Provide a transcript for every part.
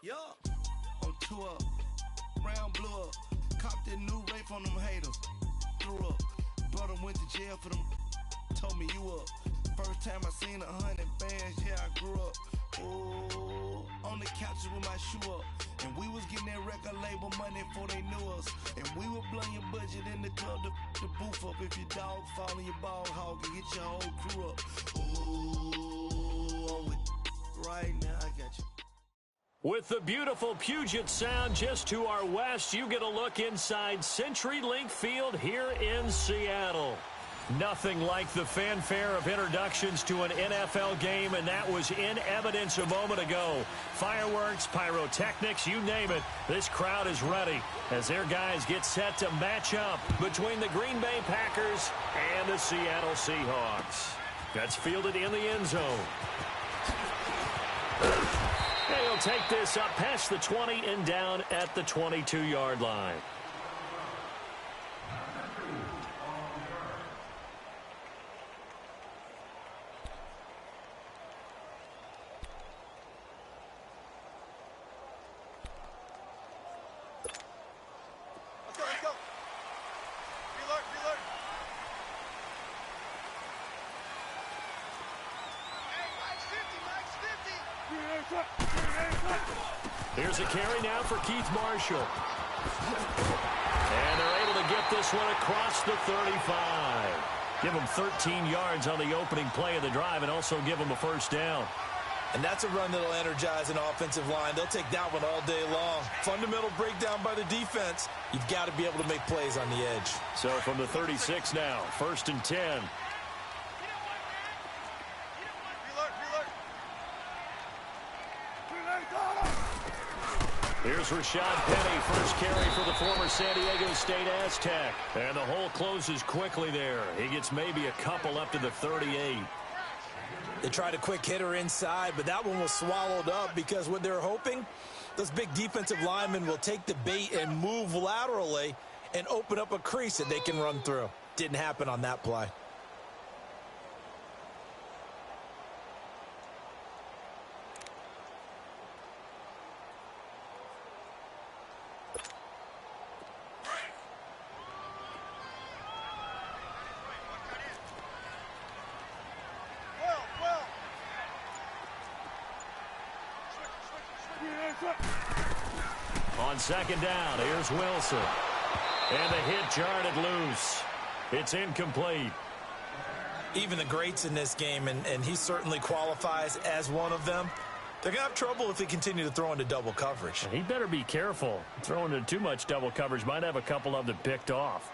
Yeah, on tour, round blew up. Copped that new rape on them haters. Threw up. Brother went to jail for them. Told me you up. First time I seen 100 bands, yeah, I grew up. Ooh, on the couches with my shoe up. And we was getting that record label money before they knew us. And we were blowing your budget in the club to boof up. If your dog fall in your ball hog and get your whole crew up. Ooh, I'm with right now, I got you. With the beautiful Puget Sound just to our west, you get a look inside CenturyLink Field here in Seattle. Nothing like the fanfare of introductions to an NFL game, and that was in evidence a moment ago. Fireworks, pyrotechnics, you name it. This crowd is ready as their guys get set to match up between the Green Bay Packers and the Seattle Seahawks. That's fielded in the end zone. He'll take this up past the 20 and down at the 22-yard line. Let's go. Reload. Hey, Mike's 50. Here's a carry now for Keith Marshall. And they're able to get this one across the 35. Give them 13 yards on the opening play of the drive and also give them a first down. And that's a run that'll energize an offensive line. They'll take that one all day long. Fundamental breakdown by the defense. You've got to be able to make plays on the edge. So from the 36 now, 1st and 10. Here's Rashad Penny, first carry for the former San Diego State Aztec. And the hole closes quickly there. He gets maybe a couple up to the 38. They tried a quick hitter inside, but that one was swallowed up because what they're hoping, those big defensive linemen will take the bait and move laterally and open up a crease that they can run through. Didn't happen on that play. On second down, here's Wilson. And the hit jarred it loose. It's incomplete. Even the greats in this game, and he certainly qualifies as one of them, they're going to have trouble if they continue to throw into double coverage. He better be careful. Throwing into too much double coverage might have a couple of them picked off.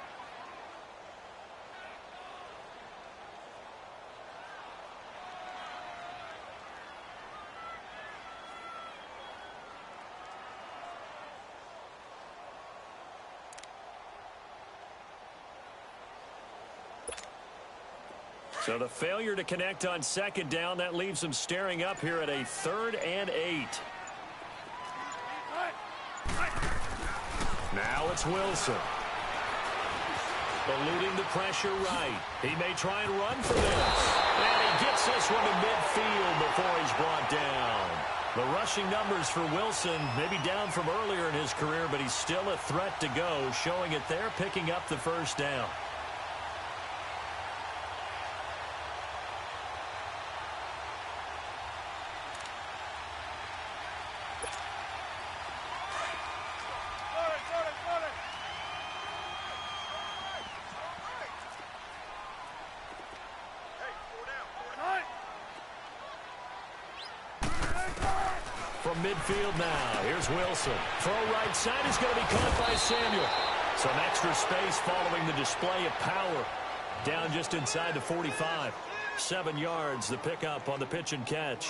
So the failure to connect on second down, that leaves them staring up here at a 3rd and 8. Now it's Wilson. Eluding the pressure right. He may try and run for this. And he gets this one to midfield before he's brought down. The rushing numbers for Wilson maybe down from earlier in his career, but he's still a threat to go, showing it there, picking up the first down. From midfield now, here's Wilson. Throw right side is going to be caught by Samuel. Some extra space following the display of power. Down just inside the 45. 7 yards, the pickup on the pitch and catch.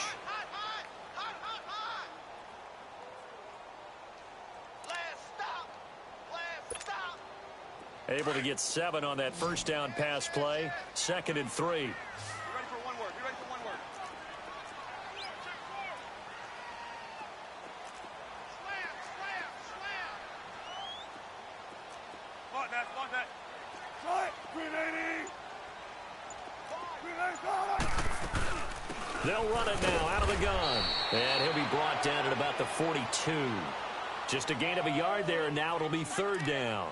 Able to get 7 on that first down pass play. 2nd and 3. They'll run it now out of the gun. And he'll be brought down at about the 42. Just a gain of a yard there, and now it'll be third down.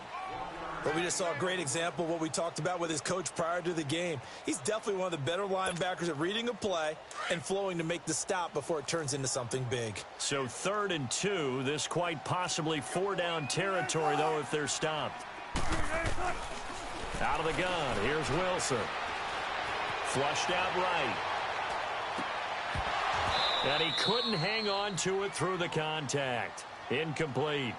Well, we just saw a great example of what we talked about with his coach prior to the game. He's definitely one of the better linebackers at reading a play and flowing to make the stop before it turns into something big. So 3rd and 2. This quite possibly 4-down territory, though, if they're stopped. Out of the gun. Here's Wilson. Flushed out right. And he couldn't hang on to it through the contact. Incomplete.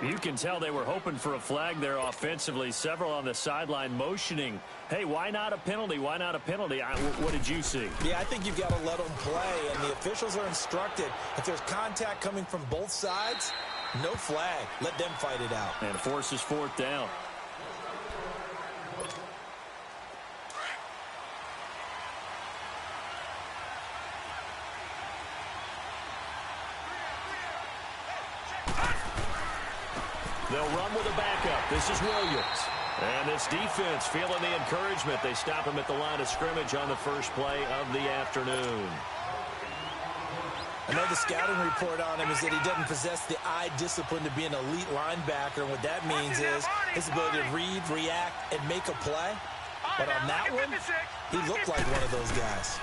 You can tell they were hoping for a flag there offensively. Several on the sideline motioning, hey, why not a penalty? Why not a penalty? What did you see? Yeah, I think you've got to let them play, and the officials are instructed. If there's contact coming from both sides, no flag. Let them fight it out. And forces 4th down. They'll run with a backup. This is Williams. And this defense feeling the encouragement. They stop him at the line of scrimmage on the first play of the afternoon. Another scouting report on him is that he doesn't possess the eye discipline to be an elite linebacker. And what that means is his ability to read, react, and make a play. But on that one, he looked like one of those guys.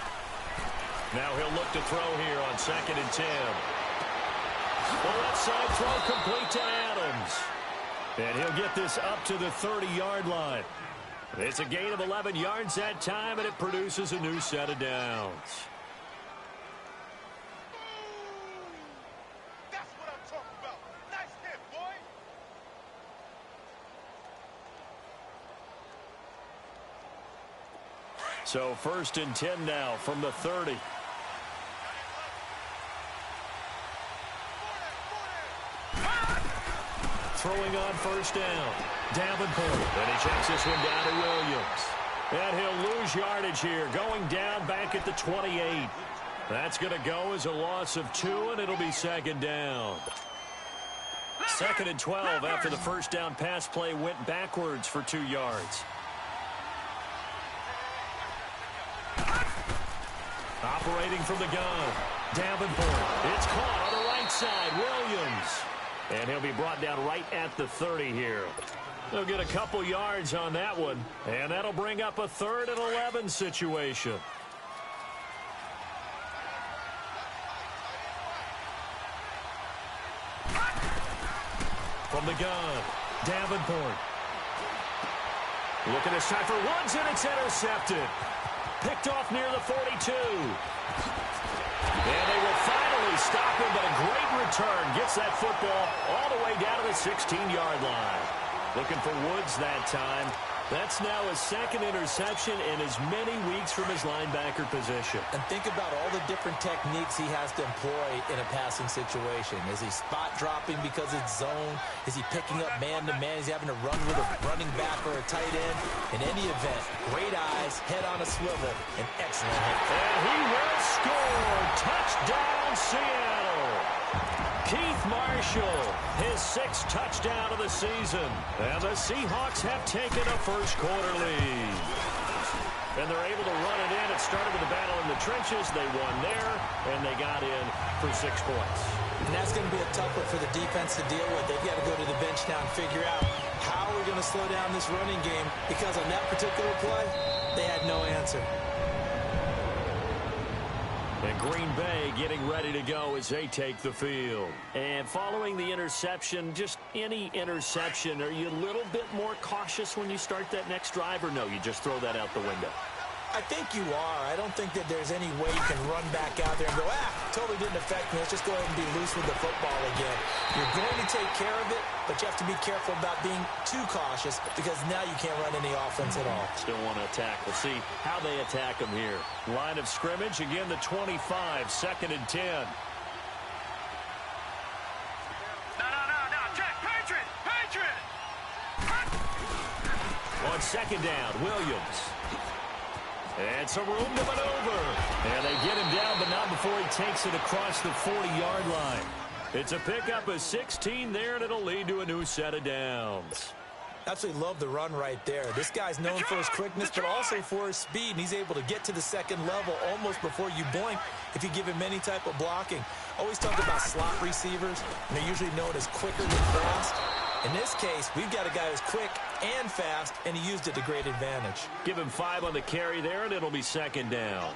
Now he'll look to throw here on 2nd and 10. The left side throw complete to Adams. And he'll get this up to the 30-yard line. It's a gain of 11 yards that time, and it produces a new set of downs. That's what I'm talking about. Nice hit, boy. So 1st and 10 now from the 30. Throwing on 1st down. Davenport. And he checks this one down to Williams. And he'll lose yardage here. Going down back at the 28. That's going to go as a loss of 2, and it'll be 2nd down. 2nd and 12 after the 1st down pass play went backwards for 2 yards. Operating from the gun. Davenport. It's caught on the right side. Williams. And he'll be brought down right at the 30 here. They'll get a couple yards on that one. And that'll bring up a 3rd and 11 situation. From the gun, Davenport. Looking this time for Woods, and it's intercepted. Picked off near the 42. And they will finally stop him, but a great return. Gets that football all the way down to the 16-yard line. Looking for Woods that time. That's now his 2nd interception in as many weeks from his linebacker position. And think about all the different techniques he has to employ in a passing situation. Is he spot dropping because it's zone? Is he picking up man-to-man? Is he having to run with a running back or a tight end? In any event, great eyes, head on a swivel, and excellent head. And he will score. Touchdown, Seattle. Keith Marshall, his 6th touchdown of the season. And the Seahawks have taken a first-quarter lead. And they're able to run it in. It started with a battle in the trenches. They won there, and they got in for 6 points. And that's going to be a tough one for the defense to deal with. They've got to go to the bench now and figure out how we're going to slow down this running game, because on that particular play, they had no answer. And Green Bay getting ready to go as they take the field. And following the interception, just any interception, are you a little bit more cautious when you start that next drive, or no, you just throw that out the window? I think you are. I don't think that there's any way you can run back out there and go, totally didn't affect me. Let's just go ahead and be loose with the football again. You're going to take care of it, but you have to be careful about being too cautious, because now you can't run any offense at all. Still want to attack. We'll see how they attack them here. Line of scrimmage, again, the 25, 2nd and 10. No. Jack, Patriot! On 2nd down, Williams. And some room to maneuver. And they get him down, but not before he takes it across the 40-yard line. It's a pickup of 16 there, and it'll lead to a new set of downs. Absolutely love the run right there. This guy's known for his quickness, but also for his speed, and he's able to get to the second level almost before you blink if you give him any type of blocking. Always talk about slot receivers, and they're usually known as quicker than fast. In this case, we've got a guy who's quick and fast, and he used it to great advantage. Give him 5 on the carry there, and it'll be second down.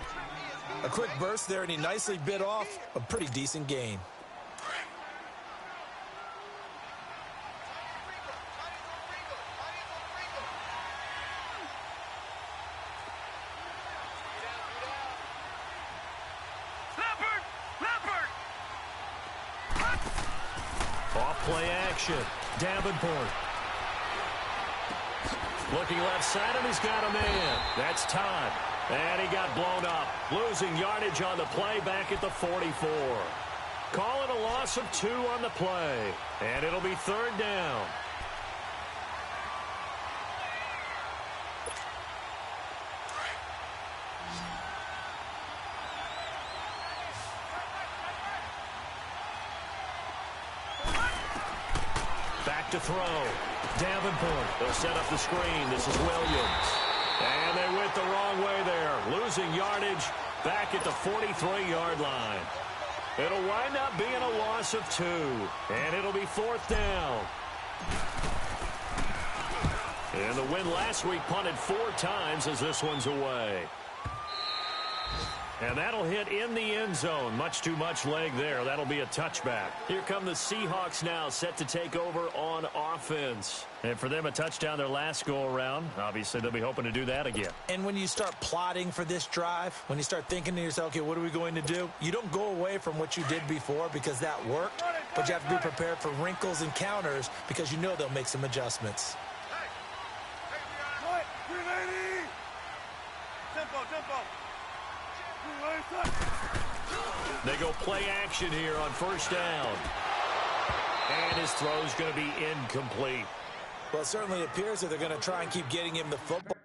A quick burst there, and he nicely bit off a pretty decent gain. Play action. Davenport. Looking left side, and he's got a man. That's Todd. And he got blown up. Losing yardage on the play back at the 44. Call it a loss of 2 on the play. And it'll be third down. To throw. Davenport. They'll set up the screen. This is Williams. And they went the wrong way there. Losing yardage back at the 43-yard line. It'll wind up being a loss of 2. And it'll be fourth down. And the win last week punted 4 times as this one's away. And that'll hit in the end zone. Much too much leg there. That'll be a touchback. Here come the Seahawks now, set to take over on offense. And for them, a touchdown their last go-around. Obviously, they'll be hoping to do that again. And when you start plotting for this drive, when you start thinking to yourself, okay, what are we going to do? You don't go away from what you did before because that worked, but you have to be prepared for wrinkles and counters because you know they'll make some adjustments. They go play action here on first down. And his throw's going to be incomplete. Well, it certainly appears that they're going to try and keep getting him the football.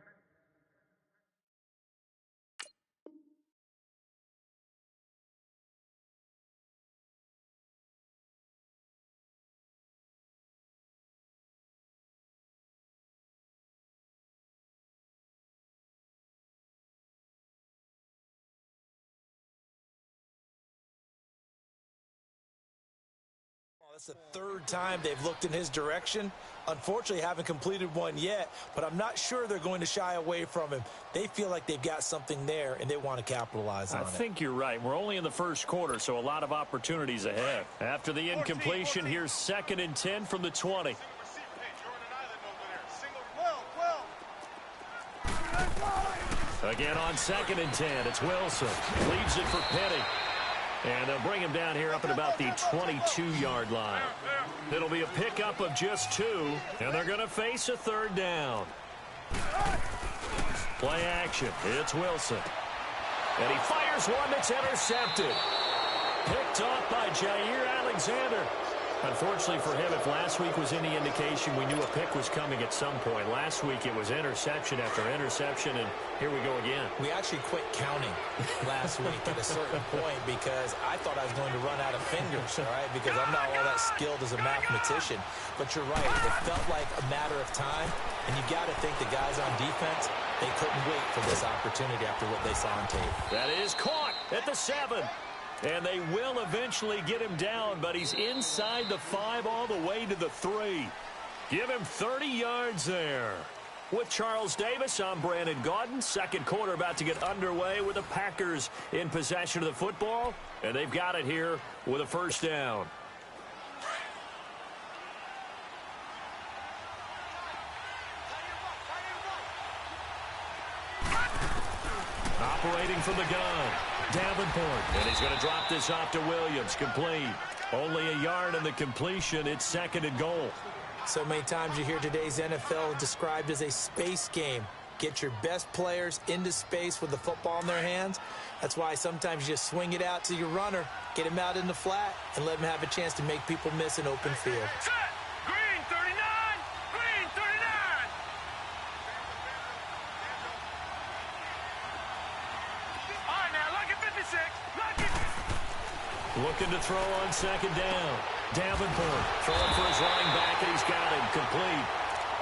That's the third time they've looked in his direction. Unfortunately, haven't completed one yet, but I'm not sure they're going to shy away from him. They feel like they've got something there, and they want to capitalize on it. I think you're right. We're only in the first quarter, so a lot of opportunities ahead. After the incompletion, here's 2nd and 10 from the 20. Again on 2nd and 10, it's Wilson. Leaves it for Petty. And they'll bring him down here up at about the 22-yard line. It'll be a pickup of just 2, and they're going to face a third down. Play action. It's Wilson. And he fires one that's intercepted. Picked off by Jair Alexander. Unfortunately for him, if last week was any indication, we knew a pick was coming at some point. Last week it was interception after interception, and here we go again. We actually quit counting last week at a certain point because I thought I was going to run out of fingers, all right, because I'm not all that skilled as a mathematician. But you're right. It felt like a matter of time, and you got to think the guys on defense, they couldn't wait for this opportunity after what they saw on tape. That is caught at the 7. And they will eventually get him down, but he's inside the 5 all the way to the 3. Give him 30 yards there. With Charles Davis, I'm Brandon Gaudin. Second quarter about to get underway with the Packers in possession of the football. And they've got it here with a first down. Operating from the gun. Davenport, and he's going to drop this off to Williams. Complete. Only a yard in the completion. It's 2nd and goal. So many times you hear today's NFL described as a space game. Get your best players into space with the football in their hands. That's why sometimes you just swing it out to your runner, get him out in the flat, and let him have a chance to make people miss an open field. Set! Green 39! Green 39! All right, now, look at 56. Look at... Looking to throw on 2nd down. Davenport throwing for his running back, and he's got him complete.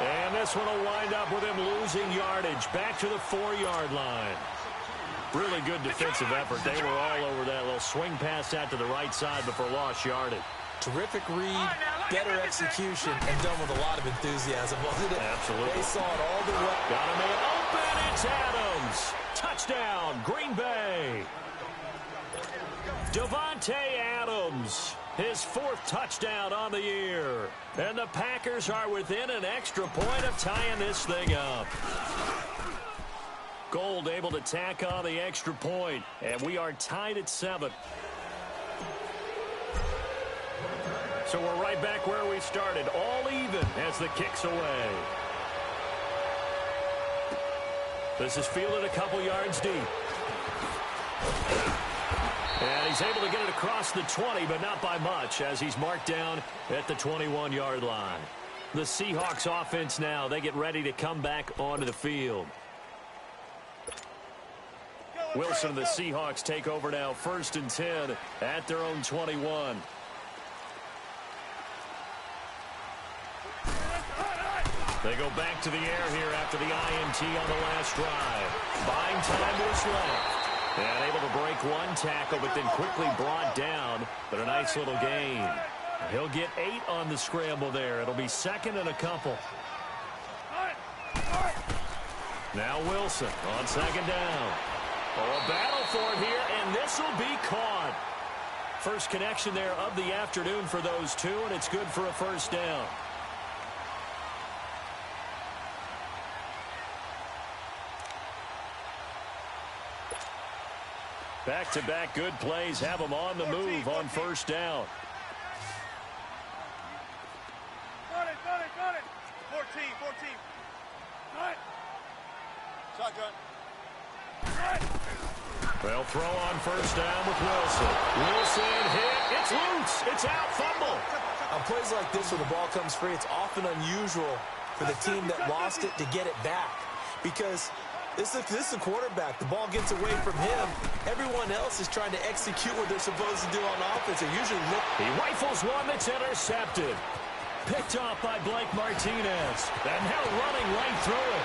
And this one will wind up with him losing yardage. Back to the 4-yard line. Really good defensive effort. They were all over that little swing pass out to the right side before lost yardage. Terrific read, better execution, and done with a lot of enthusiasm, wasn't it? Absolutely. They saw it all the way. Got him in open. It's Adams. Touchdown, Green Bay. Davante Adams, his 4th touchdown on the year. And the Packers are within an extra point of tying this thing up. Gold able to tack on the extra point, and we are tied at 7. So we're right back where we started, all even as the kick's away. This is fielded a couple yards deep. And he's able to get it across the 20, but not by much, as he's marked down at the 21-yard line. The Seahawks offense now, they get ready to come back onto the field. Wilson and the Seahawks take over now, 1st and 10 at their own 21. They go back to the air here after the INT on the last drive. Buying time to his left. And able to break one tackle, but then quickly brought down. But a nice little gain. He'll get 8 on the scramble there. It'll be 2nd and a couple. Now Wilson on 2nd down. Oh, a battle for it here, and this will be caught. First connection there of the afternoon for those two, and it's good for a 1st down. Back-to-back good plays have them on the move on 1st down. Got it. 14. Got it. Shotgun. They'll throw on 1st down with Wilson. Wilson hit. It's loose. It's out. Fumble. On plays like this where the ball comes free, it's often unusual for the team that lost it to get it back. Because this is a quarterback. The ball gets away from him. Everyone else is trying to execute what they're supposed to do on offense. They're usually he rifles one that's intercepted. Picked off by Blake Martinez. And now running right through it.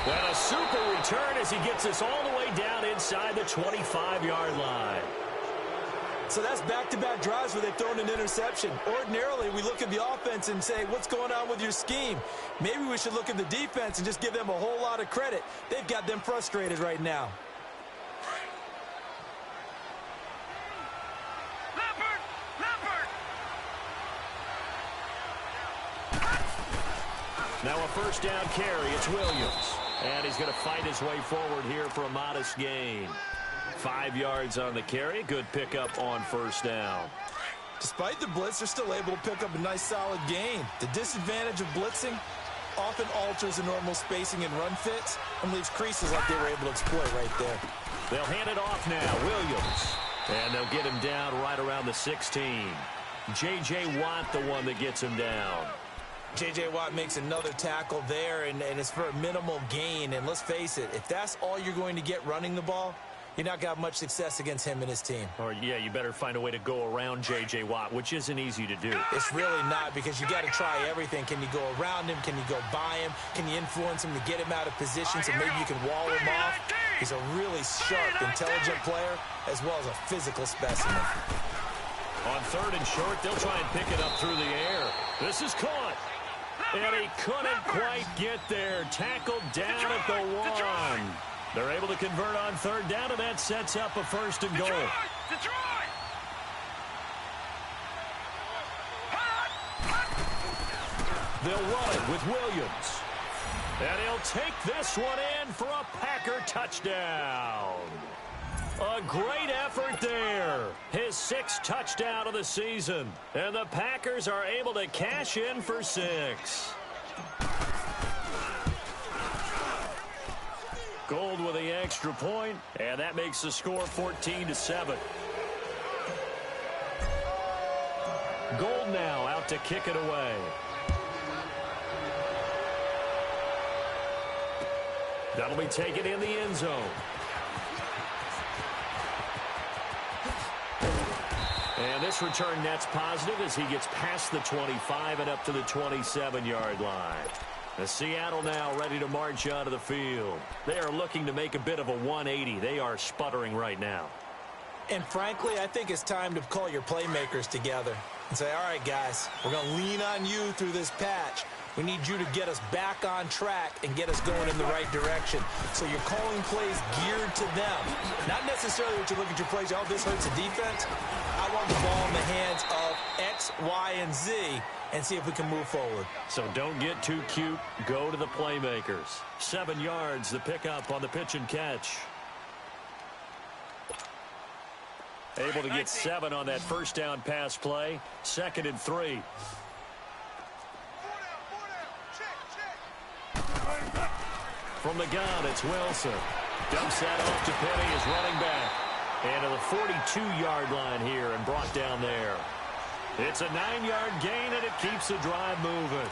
And a super return as he gets us all the way down inside the 25-yard line. So that's back-to-back drives where they've thrown an interception. Ordinarily, we look at the offense and say, what's going on with your scheme? Maybe we should look at the defense and just give them a whole lot of credit. They've got them frustrated right now. Now a 1st down carry. It's Williams. And he's going to fight his way forward here for a modest gain. 5 yards on the carry. Good pickup on 1st down. Despite the blitz, they're still able to pick up a nice solid gain. The disadvantage of blitzing often alters the normal spacing and run fits and leaves creases like they were able to exploit right there. They'll hand it off now. Williams. And they'll get him down right around the 16. J.J. Watt, the one that gets him down. J.J. Watt makes another tackle there, and it's for a minimal gain. And let's face it, if that's all you're going to get running the ball, you're not going to have much success against him and his team. Or, yeah, you better find a way to go around J.J. Watt, which isn't easy to do. It's really not, because you got to try everything. Can you go around him? Can you go by him? Can you influence him to get him out of position so maybe you can wall him off? He's a really sharp, intelligent player, as well as a physical specimen. On 3rd and short, they'll try and pick it up through the air. This is caught. And he couldn't quite get there. Tackled down at the 1. They're able to convert on 3rd down, and that sets up a 1st and goal. They'll run it with Williams. And he'll take this one in for a Packer touchdown. A great effort there. His 6th touchdown of the season. And the Packers are able to cash in for 6. Gold with the extra point, and that makes the score 14-7. Gold now out to kick it away. That'll be taken in the end zone. And this return net's positive as he gets past the 25 and up to the 27-yard line. The Seattle now ready to march onto the field. They are looking to make a bit of a 180. They are sputtering right now. And frankly, I think it's time to call your playmakers together and say, all right, guys, we're going to lean on you through this patch. We need you to get us back on track and get us going in the right direction. So you're calling plays geared to them. Not necessarily what you look at your plays, oh, this hurts the defense. I want the ball in the hands of X, Y, and Z and see if we can move forward. So don't get too cute. Go to the playmakers. 7 yards, the pickup on the pitch and catch. Able to get 7 on that first down pass play. 2nd and 3. From the gun, it's Wilson. Dumps that off to Penny, his running back. And to the 42-yard line here and brought down there. It's a 9-yard gain, and it keeps the drive moving.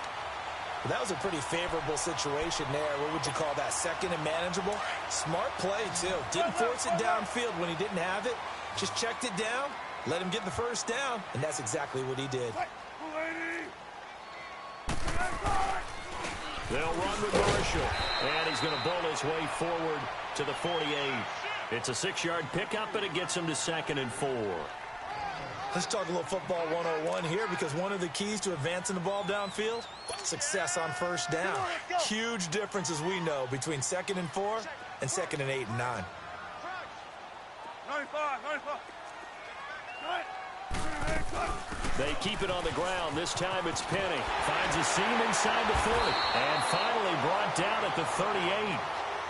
That was a pretty favorable situation there. What would you call that? 2nd and manageable? Smart play, too. Didn't force it downfield when he didn't have it. Just checked it down, let him get the first down, and that's exactly what he did. They'll run with Marshall, and he's going to bowl his way forward to the 48. It's a 6-yard pickup, and it gets him to 2nd and 4. Let's talk a little football 101 here, because one of the keys to advancing the ball downfield, success on first down. Huge difference, as we know, between 2nd and 4 and 2nd and 8 and 9. They keep it on the ground. This time it's Penny. Finds a seam inside the 40. And finally brought down at the 38.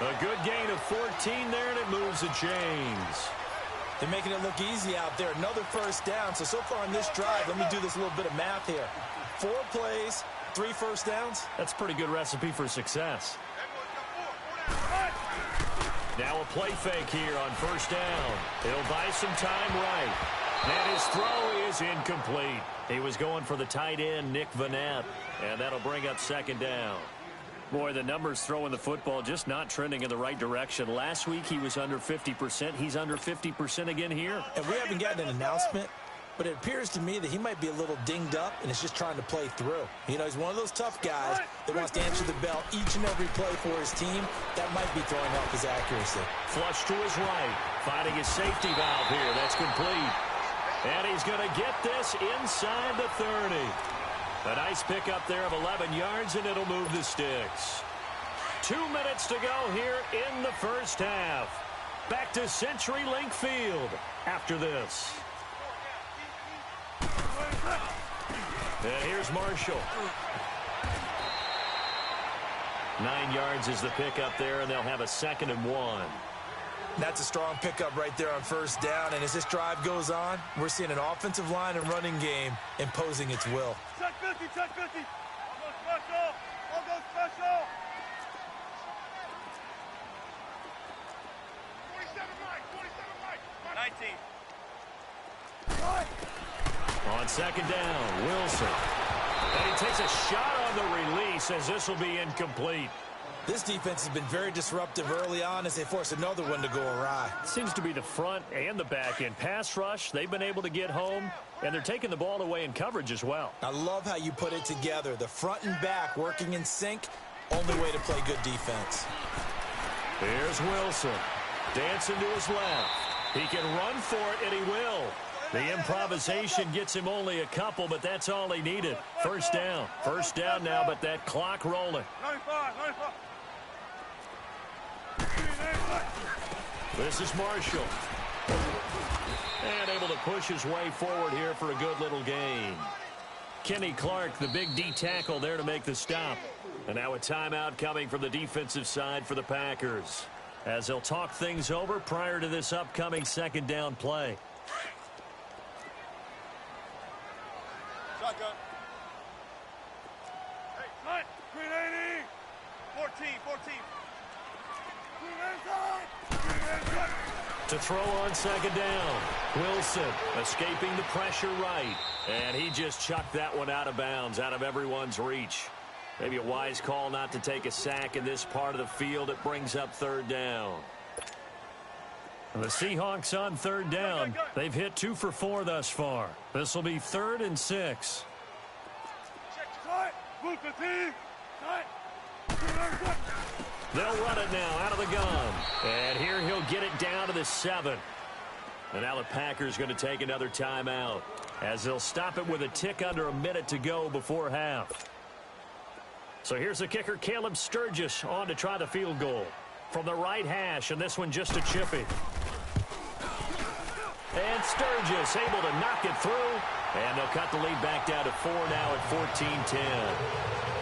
A good gain of 14 there, and it moves the chains. They're making it look easy out there. Another first down. So far on this drive, let me do this little bit of math here. 4 plays, 3 first downs. That's a pretty good recipe for success. Now a play fake here on first down. It'll buy some time right. And his throw is incomplete. He was going for the tight end, Nick Vanette. And that'll bring up 2nd down. Boy, the numbers throwing the football just not trending in the right direction. Last week he was under 50%. He's under 50% again here. And we haven't gotten an announcement, but it appears to me that he might be a little dinged up and is just trying to play through. You know, he's one of those tough guys that wants to answer the bell each and every play for his team. That might be throwing off his accuracy. Flush to his right. Finding his safety valve here. That's complete. And he's going to get this inside the 30. A nice pickup there of 11 yards, and it'll move the sticks. 2 minutes to go here in the first half. Back to CenturyLink Field after this. And here's Marshall. 9 yards is the pickup there, and they'll have a 2nd and 1. That's a strong pickup right there on first down. And as this drive goes on, we're seeing an offensive line and running game imposing its will. Check 50, check 50. I'll go special. I'll go special. 47 right, 19. On 2nd down, Wilson. And he takes a shot on the release as this will be incomplete. This defense has been very disruptive early on as they force another one to go awry. Seems to be the front and the back end. Pass rush, they've been able to get home, and they're taking the ball away in coverage as well. I love how you put it together. The front and back working in sync, only way to play good defense. Here's Wilson. Dancing to his left. He can run for it, and he will. The improvisation gets him only a couple, but that's all he needed. First down. First down now, but that clock rolling. 95. This is Marshall. And able to push his way forward here for a good little gain. Kenny Clark, the big D tackle there to make the stop. And now a timeout coming from the defensive side for the Packers, as they'll talk things over prior to this upcoming 2nd down play. Shotgun. Hey, cut. 380. 14. To throw on 2nd down. Wilson escaping the pressure right. And he just chucked that one out of bounds, out of everyone's reach. Maybe a wise call not to take a sack in this part of the field. It brings up 3rd down. The Seahawks on 3rd down. They've hit 2 for 4 thus far. This will be 3rd and 6. Cut. Move the team. Cut. They'll run it now out of the gun. And here he'll get it down to the 7. And now the Packers going to take another timeout as they'll stop it with a tick under a minute to go before half. So here's the kicker, Caleb Sturgis, on to try the field goal. From the right hash, and this one just a chippy. And Sturgis able to knock it through. And they'll cut the lead back down to 4 now at 14-10.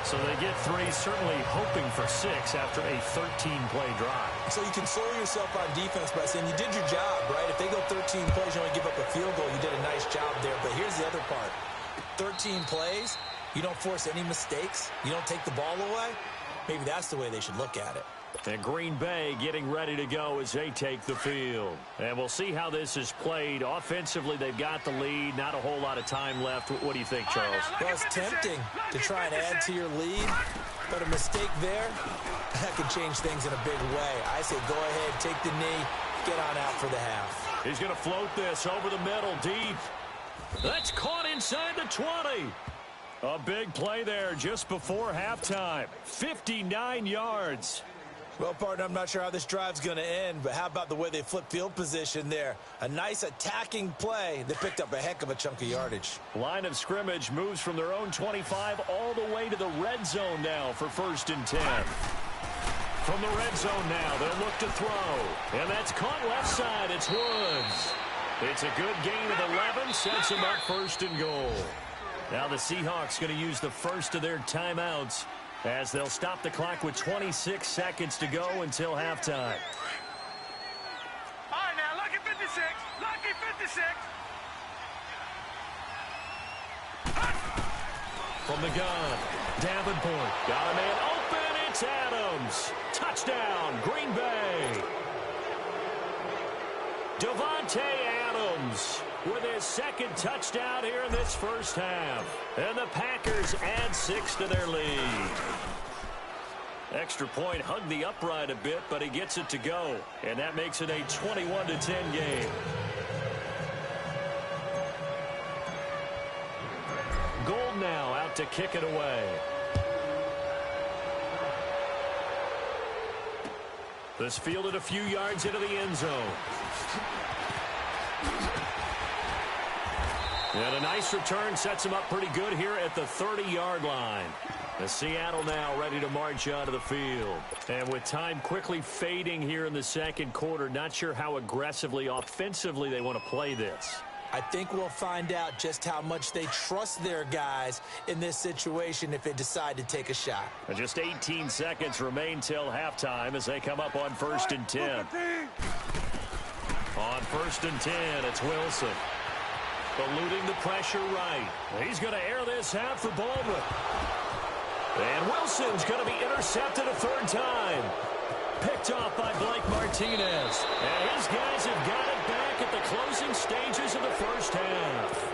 So they get 3, certainly hoping for 6 after a 13-play drive. So you console yourself on defense by saying you did your job, right? If they go 13 plays, you only give up a field goal, you did a nice job there. But here's the other part. 13 plays, you don't force any mistakes, you don't take the ball away. Maybe that's the way they should look at it. And Green Bay getting ready to go as they take the field. And we'll see how this is played. Offensively, they've got the lead. Not a whole lot of time left. What do you think, Charles? Well, it's tempting to try and add to your lead, but a mistake there, that could change things in a big way. I say go ahead, take the knee, get on out for the half. He's going to float this over the middle, deep. That's caught inside the 20. A big play there just before halftime. 59 yards. Well, partner, I'm not sure how this drive's going to end, but how about the way they flip field position there? A nice attacking play. They picked up a heck of a chunk of yardage. Line of scrimmage moves from their own 25 all the way to the red zone now for 1st and 10. From the red zone now, they'll look to throw. And that's caught left side. It's Woods. It's a good gain of 11. Sets him up 1st and goal. Now the Seahawks going to use the first of their timeouts as they'll stop the clock with 26 seconds to go until halftime. All right, now, lucky 56. Lucky 56. From the gun, Davenport. Got a man open. It's Adams. Touchdown, Green Bay. Devontae Adams with his 2nd touchdown here in this first half. And the Packers add 6 to their lead. Extra point hugged the upright a bit, but he gets it to go. And that makes it a 21-10 game. Gold now out to kick it away. This fielded a few yards into the end zone. And a nice return sets him up pretty good here at the 30-yard line. The Seattle now ready to march onto the field. And with time quickly fading here in the 2nd quarter, not sure how aggressively, offensively they want to play this. I think we'll find out just how much they trust their guys in this situation if they decide to take a shot. And just 18 seconds remain till halftime as they come up on 1st and 10. On 1st and 10, it's Wilson. Eluding the pressure right. He's going to air this out for Baldwin. And Wilson's going to be intercepted a 3rd time. Picked off by Blake Martinez. And his guys have got it back at the closing stages of the first half.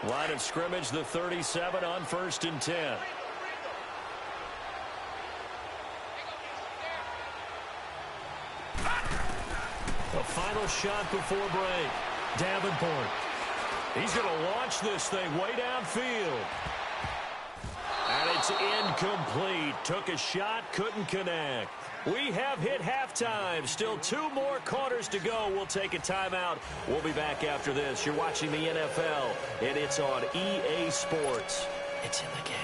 Line of scrimmage, the 37 on 1st and 10. A final shot before break. Davenport. He's going to launch this thing way downfield. And it's incomplete. Took a shot, couldn't connect. We have hit halftime. Still 2 more quarters to go. We'll take a timeout. We'll be back after this. You're watching the NFL, and it's on EA Sports. It's in the game.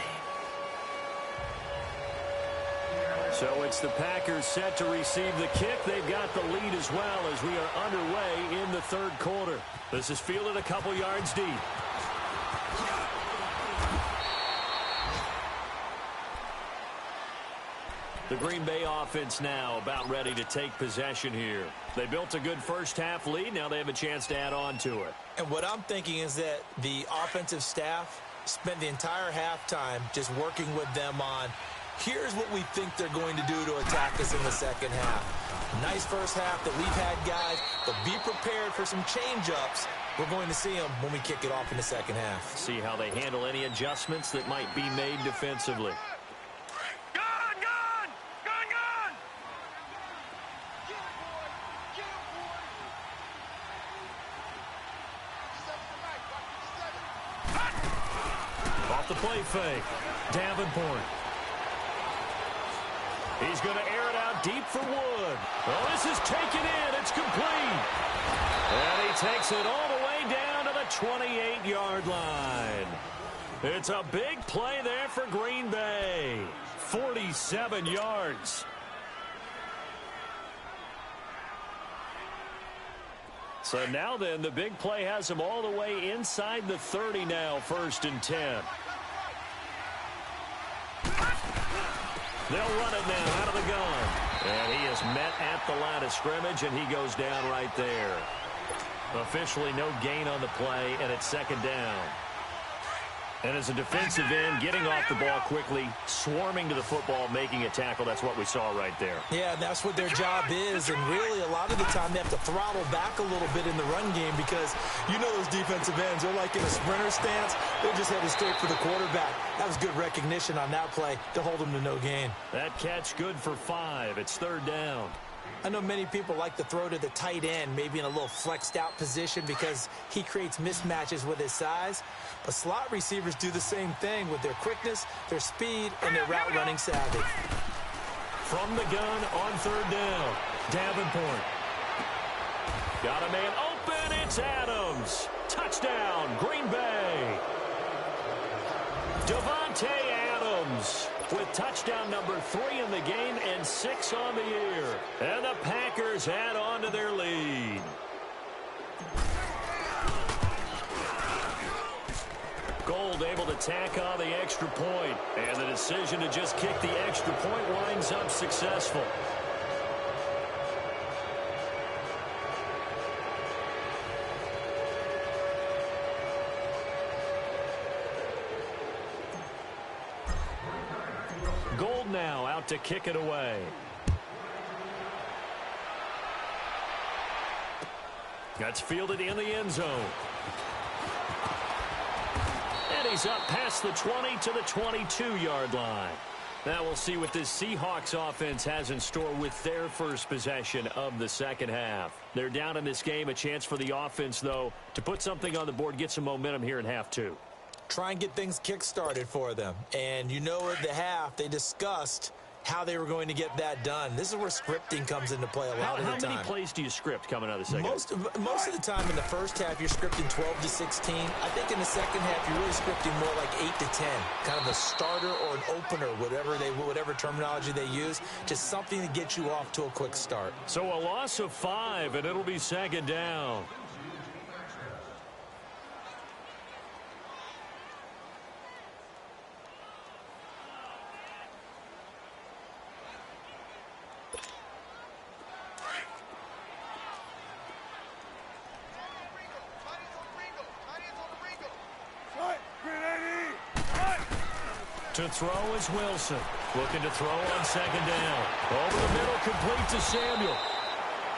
So it's the Packers set to receive the kick. They've got the lead as well as we are underway in the 3rd quarter. This is fielded a couple yards deep. The Green Bay offense now about ready to take possession here. They built a good first half lead. Now they have a chance to add on to it. And what I'm thinking is that the offensive staff spent the entire halftime just working with them on here's what we think they're going to do to attack us in the 2nd half. Nice first half that we've had, guys, but be prepared for some change-ups. We're going to see them when we kick it off in the 2nd half. See how they handle any adjustments that might be made defensively. Off the play fake. Davenport. He's going to air it out deep for Wood. Oh, this is taken in. It's complete. And he takes it all the way down to the 28-yard line. It's a big play there for Green Bay. 47 yards. So now then, the big play has him all the way inside the 30 now, 1st and 10. They'll run it now out of the gun. And he is met at the line of scrimmage, and he goes down right there. Officially no gain on the play, and it's 2nd down. And as a defensive end, getting off the ball quickly, swarming to the football, making a tackle, that's what we saw right there. Yeah, that's what their job is, and really a lot of the time they have to throttle back a little bit in the run game because you know those defensive ends, they're like in a sprinter stance. They're just headed straight for the quarterback. That was good recognition on that play to hold them to no gain. That catch good for 5. It's 3rd down. I know many people like to throw to the tight end, maybe in a little flexed out position because he creates mismatches with his size. But slot receivers do the same thing with their quickness, their speed, and their route running savvy. From the gun on 3rd down, Davenport. Got a man open, it's Adams. Touchdown, Green Bay. Devontae Adams with touchdown number 3 in the game and 6 on the year. And the Packers add on to their lead. Gold able to tack on the extra point. And the decision to just kick the extra point winds up successful. Gold now out to kick it away. That's fielded in the end zone. And he's up past the 20 to the 22-yard line. Now we'll see what this Seahawks offense has in store with their first possession of the second half. They're down in this game. A chance for the offense, though, to put something on the board, get some momentum here in half 2. Try and get things kick-started for them. And you know at the half, they discussed how they were going to get that done. This is where scripting comes into play a lot of the time. How many plays do you script coming out of the second? Most of the time in the first half, you're scripting 12 to 16. I think in the second half, you're really scripting more like 8 to 10. Kind of a starter or an opener, whatever terminology they use. Just something to get you off to a quick start. So a loss of 5, and it'll be 2nd down. To throw is Wilson. Looking to throw on 2nd down. Over the middle, complete to Samuel.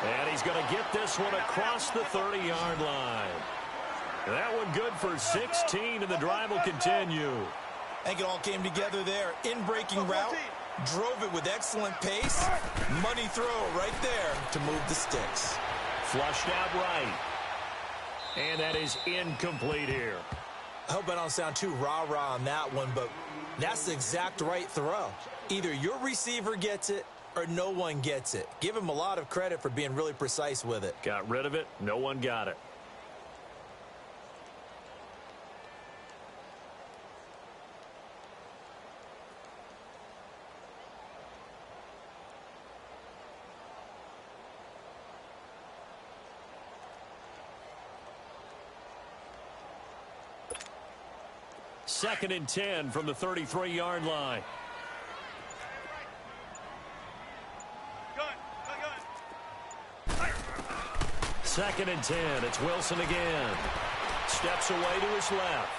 And he's going to get this one across the 30-yard line. That one good for 16, and the drive will continue. I think it all came together there. In-breaking route, drove it with excellent pace. Money throw right there to move the sticks. Flushed out right. And that is incomplete here. I hope I don't sound too rah-rah on that one, but that's the exact right throw. Either your receiver gets it or no one gets it. Give him a lot of credit for being really precise with it. Got rid of it. No one got it. Second and 10 from the 33-yard line. Second and 10. It's Wilson again. Steps away to his left.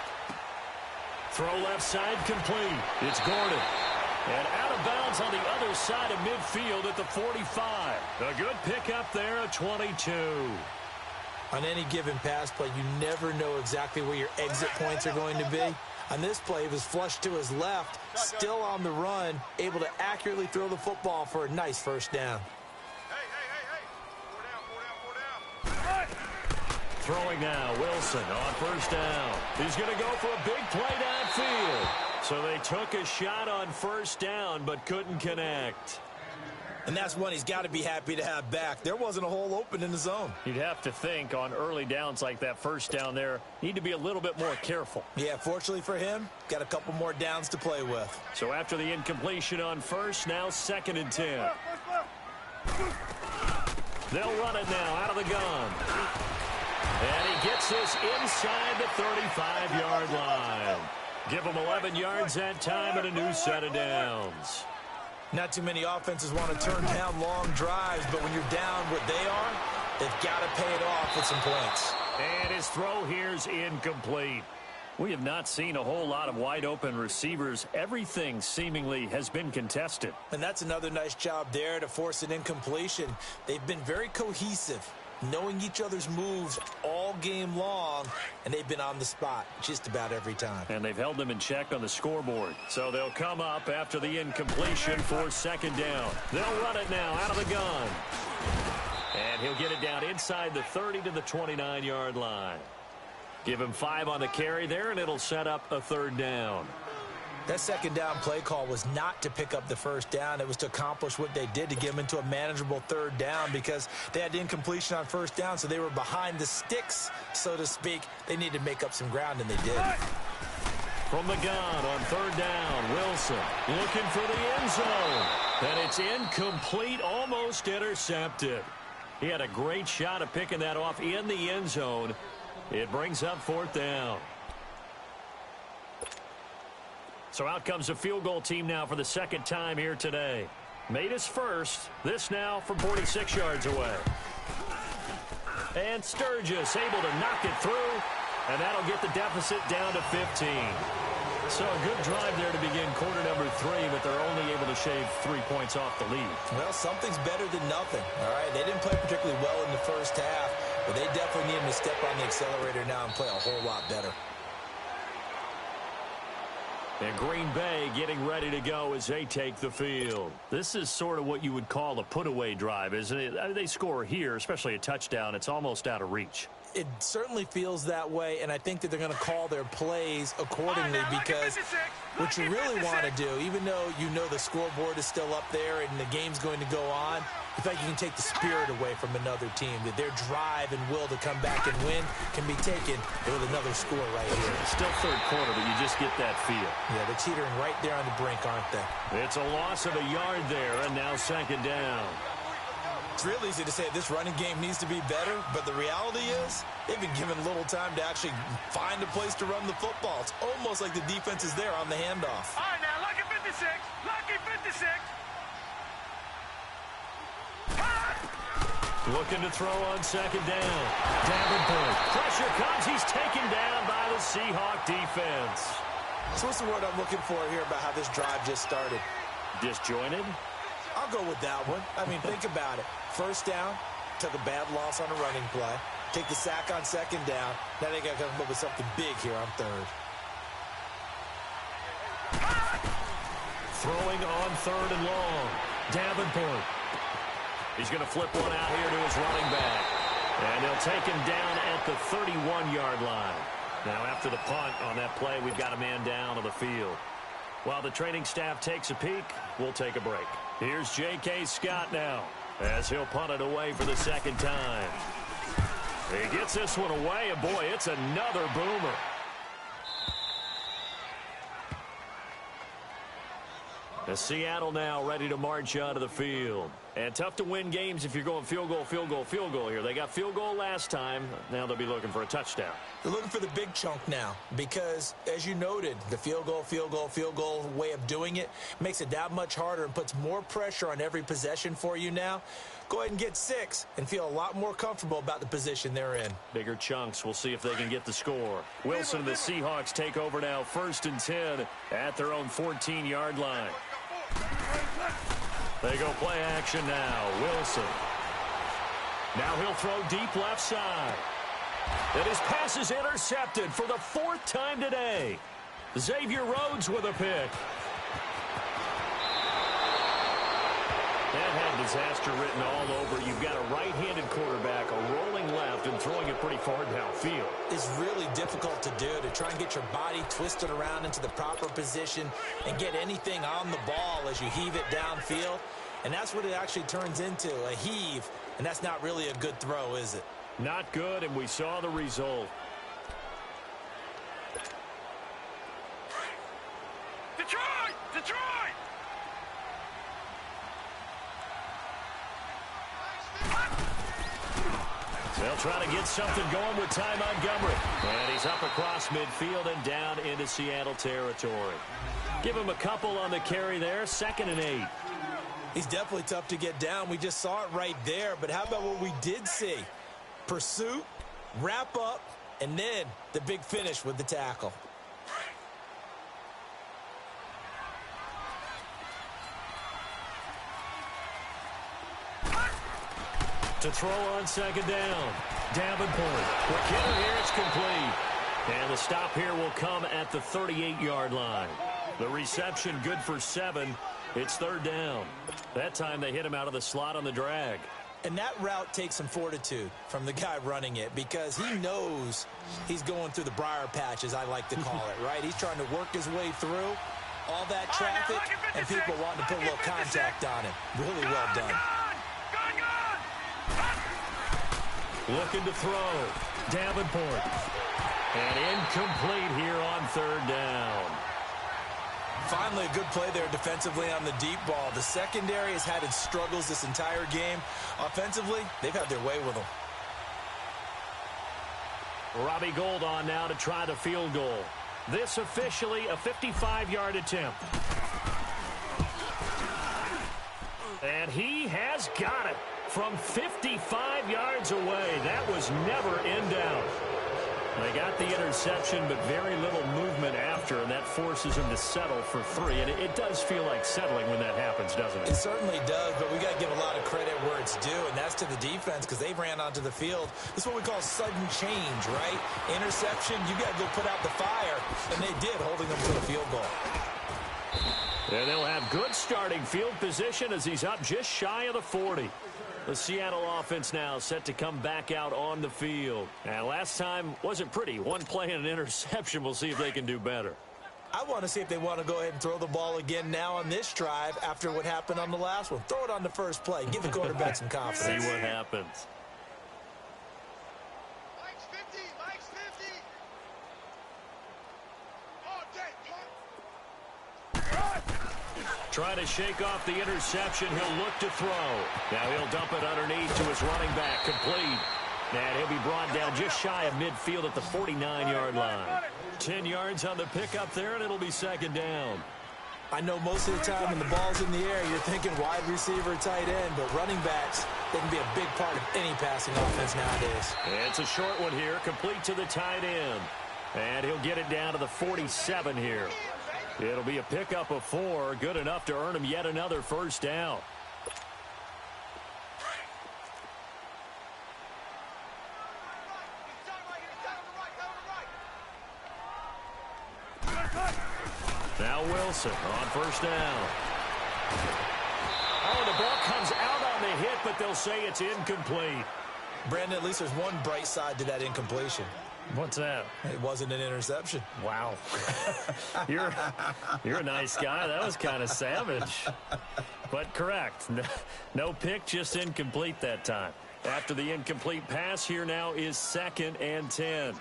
Throw left side complete. It's Gordon. And out of bounds on the other side of midfield at the 45. A good pickup there at 22. On any given pass play, you never know exactly where your exit points are going to be. On this play, it was flushed to his left, still on the run, able to accurately throw the football for a nice first down. Throwing now, Wilson on first down. He's going to go for a big play downfield. So they took a shot on first down but couldn't connect. And that's one he's got to be happy to have back. There wasn't a hole open in the zone. You'd have to think on early downs like that first down there, need to be a little bit more careful. Yeah, fortunately for him, got a couple more downs to play with. So after the incompletion on first, now 2nd and 10. They'll run it now out of the gun. And he gets this inside the 35-yard line. Give him 11 yards that time and a new set of downs. Not too many offenses want to turn down long drives, but when you're down what they are, they've got to pay it off with some points. And his throw here's incomplete. We have not seen a whole lot of wide-open receivers. Everything seemingly has been contested. And that's another nice job there to force an incompletion. They've been very cohesive, knowing each other's moves all game long, and they've been on the spot just about every time. And they've held them in check on the scoreboard. So they'll come up after the incompletion for 2nd down. They'll run it now out of the gun. And he'll get it down inside the 30 to the 29-yard line. Give him 5 on the carry there, and it'll set up a 3rd down. That 2nd down play call was not to pick up the first down. It was to accomplish what they did, to get them into a manageable 3rd down, because they had incompletion on first down, so they were behind the sticks, so to speak. They needed to make up some ground, and they did. From the gun on 3rd down, Wilson looking for the end zone. And it's incomplete, almost intercepted. He had a great shot at picking that off in the end zone. It brings up 4th down. So out comes the field goal team now for the 2nd time here today. Made his first. This now from 46 yards away. And Sturgis able to knock it through. And that'll get the deficit down to 15. So a good drive there to begin quarter number 3, but they're only able to shave 3 points off the lead. Well, something's better than nothing. All right, they didn't play particularly well in the first half, but they definitely need to step on the accelerator now and play a whole lot better. And Green Bay getting ready to go as they take the field. This is sort of what you would call a put-away drive, isn't it? I mean, they score here, especially a touchdown. It's almost out of reach. It certainly feels that way, and I think that they're going to call their plays accordingly, because what you really want to do, even though you know the scoreboard is still up there and the game's going to go on, you think you can take the spirit away from another team, that their drive and will to come back and win can be taken with another score right here. Still 3rd quarter, but you just get that feel. Yeah, they're teetering right there on the brink, aren't they? It's a loss of a yard there, and now 2nd down. It's real easy to say this running game needs to be better, but the reality is they've been given little time to actually find a place to run the football. It's almost like the defense is there on the handoff. All right, now, lucky 56. Lucky 56. Looking to throw on 2nd down. Davenport. Pressure comes. He's taken down by the Seahawk defense. So what's the word I'm looking for here about how this drive just started? Disjointed? I'll go with that one. I mean, think about it. First down, took a bad loss on a running play. Take the sack on 2nd down. Now they got to come up with something big here on 3rd. Throwing on 3rd and long. Davenport. He's going to flip one out here to his running back. And they'll take him down at the 31-yard line. Now after the punt on that play, we've got a man down on the field. While the training staff takes a peek, we'll take a break. Here's J.K. Scott now as he'll punt it away for the 2nd time. He gets this one away, and boy, it's another boomer. As Seattle now ready to march onto the field. And tough to win games if you're going field goal, field goal, field goal here. They got field goal last time. Now they'll be looking for a touchdown. They're looking for the big chunk now because, as you noted, the field goal way of doing it makes it that much harder and puts more pressure on every possession for you now. Go ahead and get 6 and feel a lot more comfortable about the position they're in. Bigger chunks. We'll see if they can get the score. Wilson and the Seahawks take over now, 1st and 10 at their own 14-yard line. They go play action now. Wilson. Now he'll throw deep left side. And his pass is intercepted for the 4th time today. Xavier Rhodes with a pick. That had disaster written all over. You've got a right-handed quarterback, a rolling left, and and throwing it pretty far downfield. It's really difficult to do, to try and get your body twisted around into the proper position and get anything on the ball as you heave it downfield. And that's what it actually turns into, a heave. And that's not really a good throw, is it? Not good, and we saw the result. Detroit! Detroit! They'll try to get something going with Ty Montgomery. And he's up across midfield and down into Seattle territory. Give him a couple on the carry there, 2nd and 8. He's definitely tough to get down. We just saw it right there. But how about what we did see? Pursuit, wrap up, and then the big finish with the tackle. To throw on 2nd down. Davenport. Quick hitter here. It's complete. And the stop here will come at the 38-yard line. The reception good for 7. It's 3rd down. That time they hit him out of the slot on the drag. And that route takes some fortitude from the guy running it, because he knows he's going through the briar patch, as I like to call it, right? He's trying to work his way through all that traffic and people wanting to put a little contact on him. Really well done. Looking to throw. Davenport. And incomplete here on 3rd down. Finally, a good play there defensively on the deep ball. The secondary has had its struggles this entire game. Offensively, they've had their way with them. Robbie Gould on now to try the field goal. This officially a 55-yard attempt. And he has got it from 55 yards away. That was never in doubt. They got the interception, but very little movement after, and that forces him to settle for 3. And it does feel like settling when that happens, doesn't it? It certainly does, but we got to give a lot of credit where it's due, and that's to the defense, because they ran onto the field. This is what we call sudden change, right? Interception, you got to go put out the fire, and they did, holding them to the field goal. And they'll have good starting field position as he's up just shy of the 40. The Seattle offense now set to come back out on the field. And last time wasn't pretty. One play and an interception. We'll see if they can do better. I want to see if they want to go ahead and throw the ball again now on this drive after what happened on the last one. Throw it on the first play. Give the quarterback some confidence. See what happens. Mike's 50. Mike's 50. Oh, Try to shake off the interception. He'll look to throw. Now he'll dump it underneath to his running back. Complete. And he'll be brought down just shy of midfield at the 49-yard line. 10 yards on the pickup there, and it'll be 2nd down. I know most of the time when the ball's in the air, you're thinking wide receiver, tight end, but running backs, they can be a big part of any passing offense nowadays. It's a short one here, complete to the tight end. And he'll get it down to the 47 here. It'll be a pickup of 4, good enough to earn him yet another 1st down. Now Wilson on 1st down. Oh, the ball comes out on the hit, but they'll say it's incomplete. Brandon, at least there's one bright side to that incompletion. What's that? It wasn't an interception. Wow. You're a nice guy. That was kind of savage. But correct. No pick, just incomplete that time. After the incomplete pass, here now is 2nd and 10.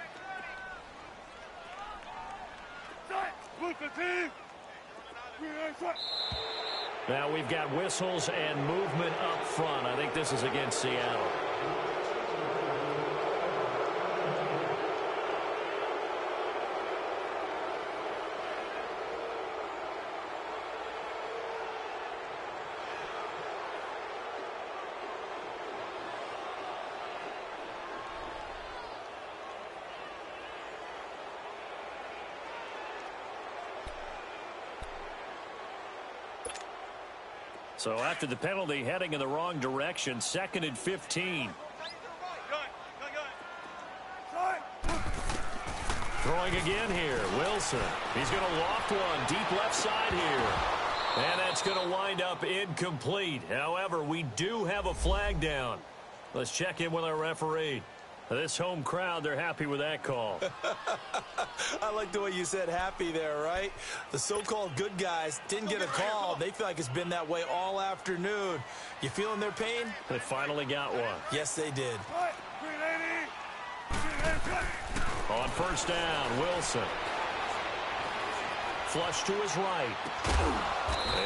Now we've got whistles and movement up front. I think this is against Seattle. So after the penalty, heading in the wrong direction, 2nd and 15. Throwing again here, Wilson. He's going to loft one deep left side here. And that's going to wind up incomplete. However, we do have a flag down. Let's check in with our referee. This home crowd, they're happy with that call. I like the way you said happy there, right? The so-called good guys didn't get a call. They feel like it's been that way all afternoon. You feeling their pain? They finally got one. Yes, they did. On first down, Wilson. Flush to his right.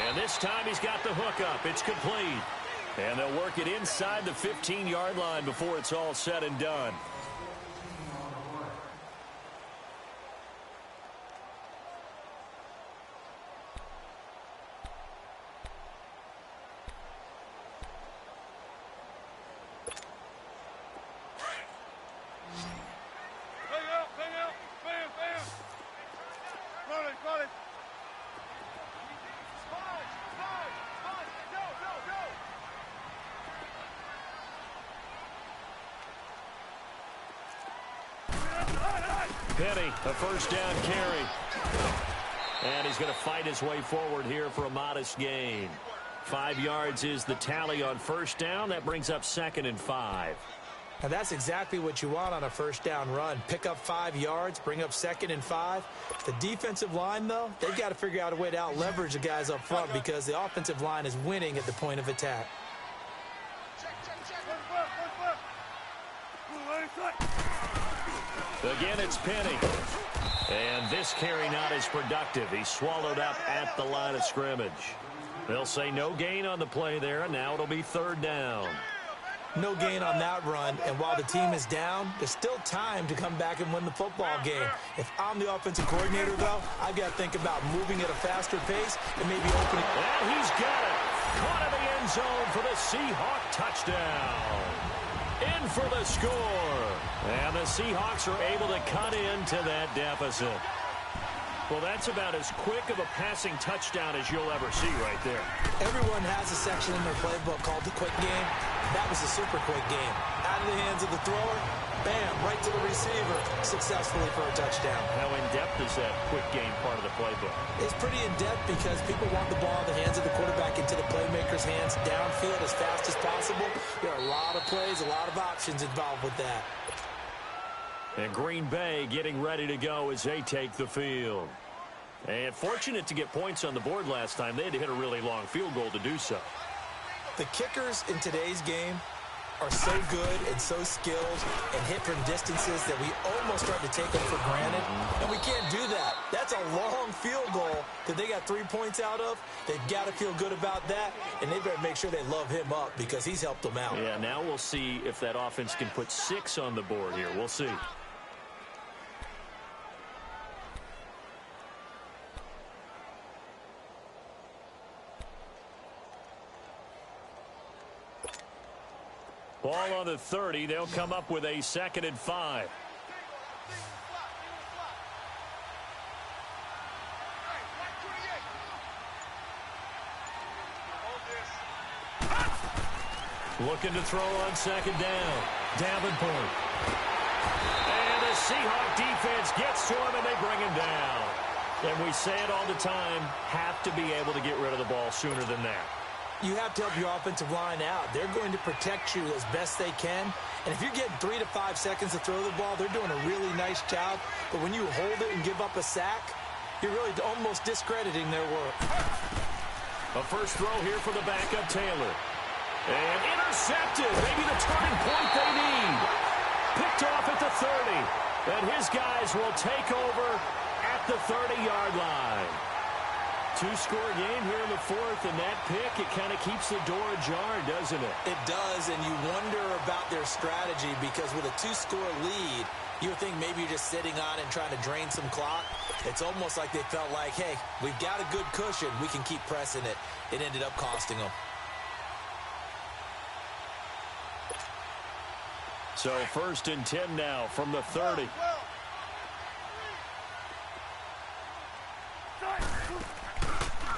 And this time he's got the hook up. It's complete. And they'll work it inside the 15-yard line before it's all said and done. Penny, a first down carry. And he's going to fight his way forward here for a modest gain. 5 yards is the tally on first down. That brings up 2nd and 5. Now that's exactly what you want on a first down run. Pick up 5 yards, bring up 2nd and 5. The defensive line, though, they've got to figure out a way to out-leverage the guys up front because the offensive line is winning at the point of attack. Again, it's Penny. And this carry not as productive. He's swallowed up at the line of scrimmage. They'll say no gain on the play there, and now it'll be 3rd down. No gain on that run, and while the team is down, there's still time to come back and win the football game. If I'm the offensive coordinator, though, I've got to think about moving at a faster pace and maybe opening. And he's got it. Caught in the end zone for the Seahawk touchdown. In for the score. And the Seahawks are able to cut into that deficit. Well, that's about as quick of a passing touchdown as you'll ever see right there. Everyone has a section in their playbook called the quick game. That was a super quick game. Out of the hands of the thrower, bam, right to the receiver, successfully for a touchdown. How in-depth is that quick game part of the playbook? It's pretty in-depth because people want the ball in the hands of the quarterback into the playmaker's hands downfield as fast as possible. There are a lot of plays, a lot of options involved with that. And Green Bay getting ready to go as they take the field. And fortunate to get points on the board last time. They had to hit a really long field goal to do so. The kickers in today's game are so good and so skilled and hit from distances that we almost start to take them for granted. And we can't do that. That's a long field goal that they got 3 points out of. They've got to feel good about that, and they better make sure they love him up because he's helped them out. Yeah, now we'll see if that offense can put 6 on the board here. We'll see. Ball on the 30. They'll come up with a 2nd and 5. Looking to throw on 2nd down. Davenport. And the Seahawk defense gets to him, and they bring him down. And we say it all the time, have to be able to get rid of the ball sooner than that. You have to help your offensive line out. They're going to protect you as best they can. And if you're getting 3 to 5 seconds to throw the ball, they're doing a really nice job. But when you hold it and give up a sack, you're really almost discrediting their work. A first throw here for the backup, Taylor. And intercepted. Maybe the turning point they need. Picked off at the 30. And his guys will take over at the 30-yard line. 2-score game here in the 4th, and that pick, it kind of keeps the door ajar, doesn't it? It does, and you wonder about their strategy because with a 2-score lead, you would think maybe you're just sitting on it and trying to drain some clock. It's almost like they felt like, hey, we've got a good cushion. We can keep pressing it. It ended up costing them. So 1st and 10 now from the 30.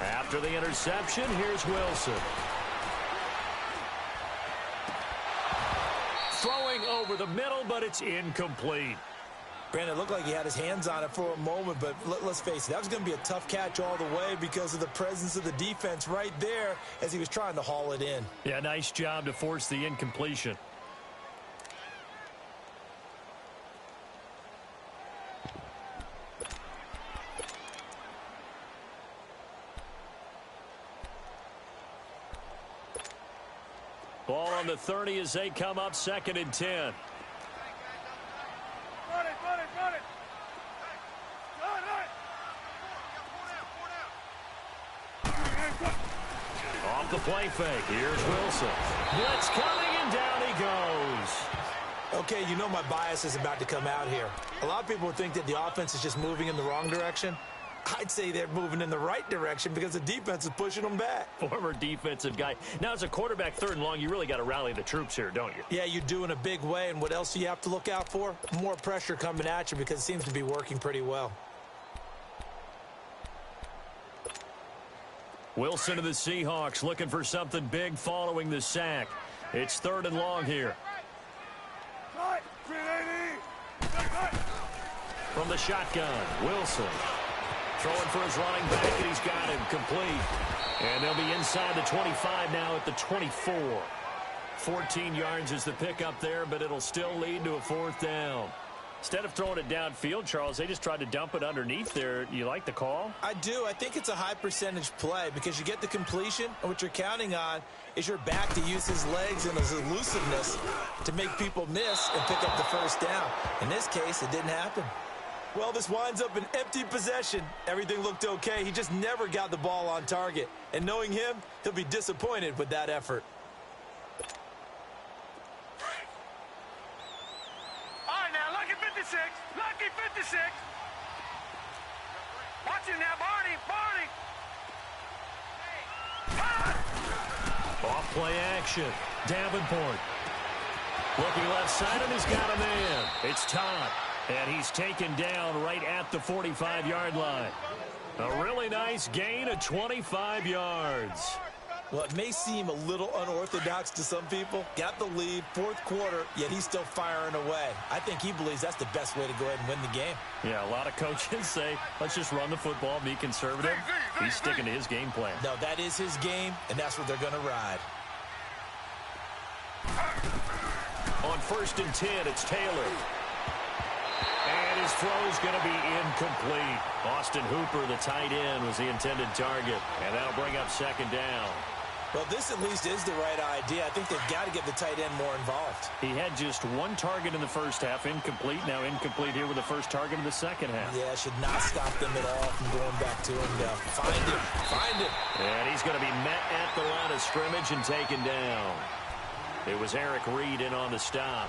After the interception, here's Wilson. Throwing over the middle, but it's incomplete. Brandon, it looked like he had his hands on it for a moment, but let's face it, that was going to be a tough catch all the way because of the presence of the defense right there as he was trying to haul it in. Yeah, nice job to force the incompletion. on the 30 as they come up 2nd and 10. Run it, run it, run it. Run it. Off the play fake. Here's Wilson. Blitz coming, and down he goes. Okay, you know my bias is about to come out here. A lot of people would think that the offense is just moving in the wrong direction. I'd say they're moving in the right direction because the defense is pushing them back. Former defensive guy. Now, as a quarterback 3rd and long, you really got to rally the troops here, don't you? Yeah, you do in a big way. And what else do you have to look out for? More pressure coming at you because it seems to be working pretty well. Wilson to the Seahawks looking for something big following the sack. It's 3rd and long here. From the shotgun, Wilson throwing for his running back, and he's got him complete. And they'll be inside the 25 now at the 24. 14 yards is the pickup there, but it'll still lead to a 4th down. Instead of throwing it downfield, Charles, they just tried to dump it underneath there. You like the call? I do. I think it's a high percentage play because you get the completion, and what you're counting on is your back to use his legs and his elusiveness to make people miss and pick up the 1st down. In this case, it didn't happen. Well, this winds up an empty possession. Everything looked okay. He just never got the ball on target. And knowing him, he'll be disappointed with that effort. All right, now, lucky 56. Lucky 56. Watch it now, Barney. Barney. Off play action. Davenport. Looking left side, and he's got a man. It's Todd. And he's taken down right at the 45-yard line. A really nice gain of 25 yards. Well, it may seem a little unorthodox to some people. Got the lead, 4th quarter, yet he's still firing away. I think he believes that's the best way to go ahead and win the game. Yeah, a lot of coaches say, let's just run the football, be conservative. He's sticking to his game plan. No, that is his game, and that's what they're going to ride. On 1st and 10, it's Taylor. And his throw is going to be incomplete. Austin Hooper, the tight end, was the intended target. And that'll bring up 2nd down. Well, this at least is the right idea. I think they've got to get the tight end more involved. He had just 1 target in the 1st half, incomplete. Now incomplete here with the 1st target in the 2nd half. Yeah, should not stop them at all from going back to him. Find him. And he's going to be met at the line of scrimmage and taken down. It was Eric Reed in on the stop.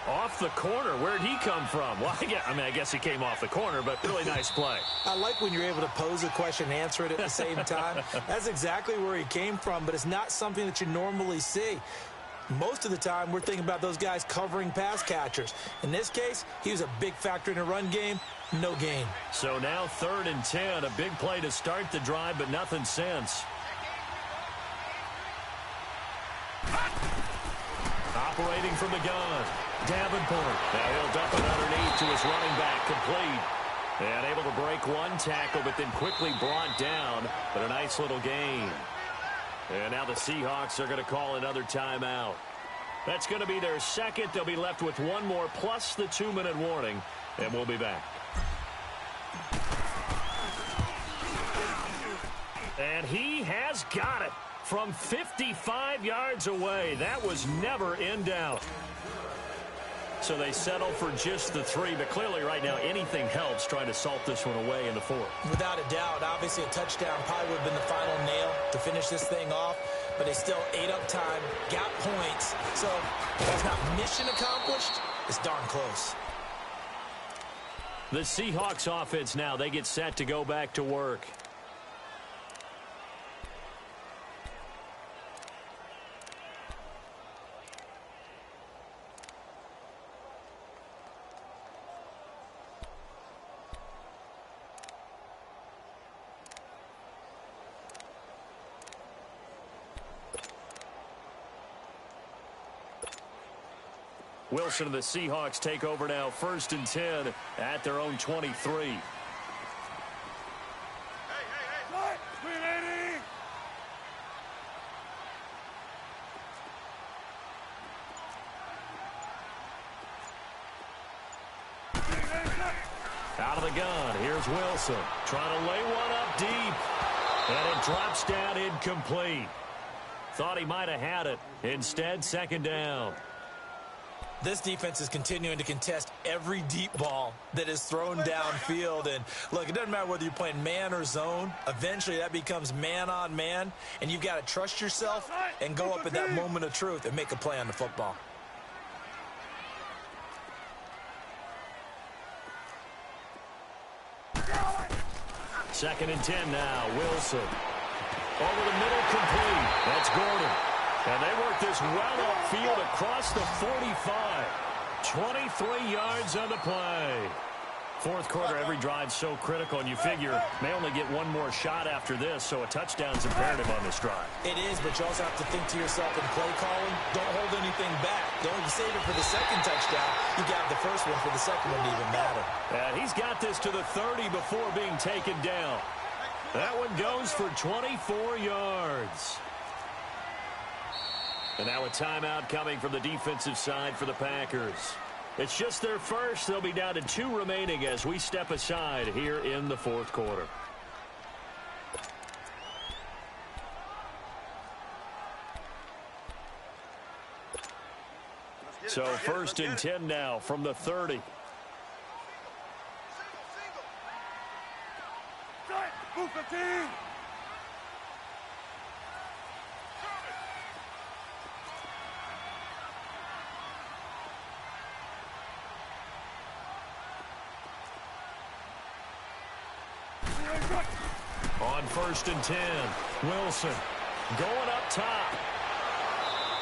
Off the corner. Where'd he come from? Well, I guess he came off the corner, but really nice play. I like when you're able to pose a question and answer it at the same time. That's exactly where he came from, but it's not something that you normally see. Most of the time, we're thinking about those guys covering pass catchers. In this case, he was a big factor in the run game. No gain. So now 3rd and 10. A big play to start the drive, but nothing since. Operating from the gun. Davenport. Now he'll dump it underneath to his running back, complete. And able to break 1 tackle, but then quickly brought down. But a nice little gain. And now the Seahawks are going to call another timeout. That's going to be their 2nd. They'll be left with 1 more plus the 2-minute warning. And we'll be back. And he has got it from 55 yards away. That was never in doubt. So they settle for just the 3, but clearly right now anything helps trying to salt this one away in the 4th. Without a doubt, obviously a touchdown probably would have been the final nail to finish this thing off, but they still ate up time, got points, so that's not mission accomplished. It's darn close. The Seahawks offense now, they get set to go back to work. Wilson and the Seahawks take over now, 1st and 10 at their own 23. Hey. 380. Out of the gun, here's Wilson. Trying to lay one up deep. And it drops down incomplete. Thought he might have had it. Instead, second down. This defense is continuing to contest every deep ball that is thrown downfield. And, look, it doesn't matter whether you're playing man or zone. Eventually, that becomes man-on-man, and you've got to trust yourself and go up at that moment of truth and make a play on the football. Second and 10 now. Wilson. Over the middle, complete. That's Gordon. And they work this well upfield across the 45. 23 yards on the play. Fourth quarter, every drive so critical, and you figure may only get one more shot after this, so a touchdown's imperative on this drive. It is, but you also have to think to yourself in play calling, don't hold anything back. Don't save it for the second touchdown. You got the first one for the second one to even matter. And he's got this to the 30 before being taken down. That one goes for 24 yards. And now a timeout coming from the defensive side for the Packers. It's just their first. They'll be down to 2 remaining as we step aside here in the fourth quarter. So first and 10 now from the 30. On first and 10, Wilson going up top.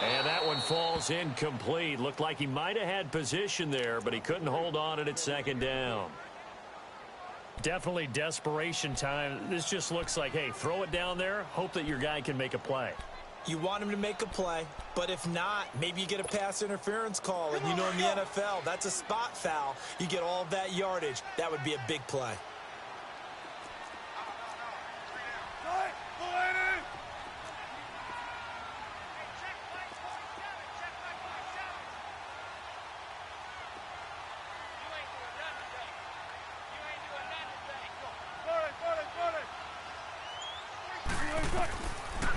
And that one falls incomplete. Looked like he might have had position there, but he couldn't hold on at second down. Definitely desperation time. This just looks like, hey, throw it down there, hope that your guy can make a play. You want him to make a play, but if not, maybe you get a pass interference call. And you know in the NFL, that's a spot foul. You get all of that yardage. That would be a big play.